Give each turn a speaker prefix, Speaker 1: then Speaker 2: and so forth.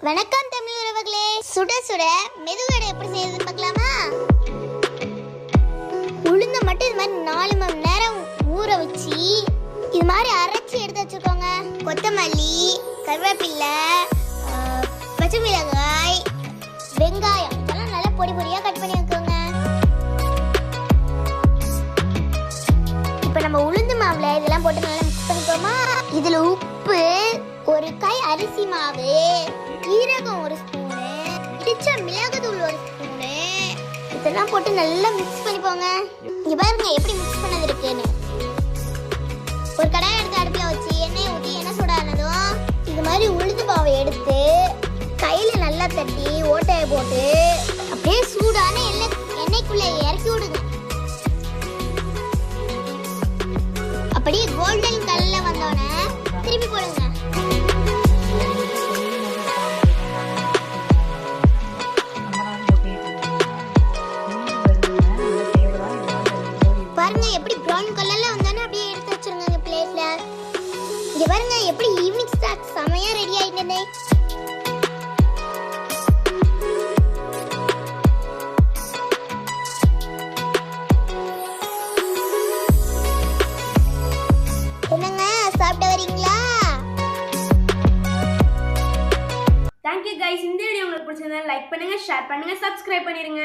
Speaker 1: வணக்கம் தமிழ் உறவுகளே. சுட சுட மெதுவடை எப்படி செய்யறதுன்னு பார்க்கலாமா? உளுந்த மட்டும் இது மாதிரி 4 மணி நேரம் ஊற வச்சு இது மாதிரி அரைச்சி எடுத்து வச்சுக்கோங்க. கொத்தமல்லி, கருவேப்பிலை, பச்சை மிளகாய், வெங்காயம் இதெல்லாம் நல்லா பொடி பொடியாக கட் பண்ணி வச்சுக்கோங்க. இப்போ நம்ம உளுந்து மாவுல இதெல்லாம் போட்டு நல்லா மிக்ஸ் பண்ணிக்கோமா. இதில் உப்பு, ஒரு கை அரிசி மாவு, சீரகம் 1 ஸ்பூனு, இடிச்ச மிளகுத்தூள் 1 ஸ்பூனு, இதெல்லாம் போட்டு நல்லா மிக்ஸ் பண்ணிப்போங்க. இங்க பாருங்க எப்படி மிக்ஸ் பண்ணது இருக்குன்னு. ஒரு கடாய் எடுத்து அடுப்புல வச்சு எண்ணெய் ஊற்றி எண்ணெய் சூடானதும் இது மாதிரி உளுந்து மாவை எடுத்து கையில நல்லா தட்டி ஓட்டையை போட்டு அப்படியே சூடான எண்ணெய்க்குள்ள இறக்கி விடுங்க. அப்படியே கோல்டன் கலர்ல வந்தோடனே திருப்பி போடுங்க. பாருங்க எப்படி பிரவுன் கலர்ல வந்தானே அப்படியே எடுத்து வச்சிருங்க பிளேட்ல. இங்க பாருங்க எப்படி ஈவினிங் ஸ்நாக்ஸ் செமையா ரெடி ஆயிட்டே. என்னங்க சாப்பிட வரீங்களா?
Speaker 2: Thank you guys. இந்த வீடியோ உங்களுக்கு பிடிச்சிருந்தா லைக் பண்ணுங்க, ஷேர் பண்ணுங்க, சப்ஸ்கிரைப் பண்ணிருங்க.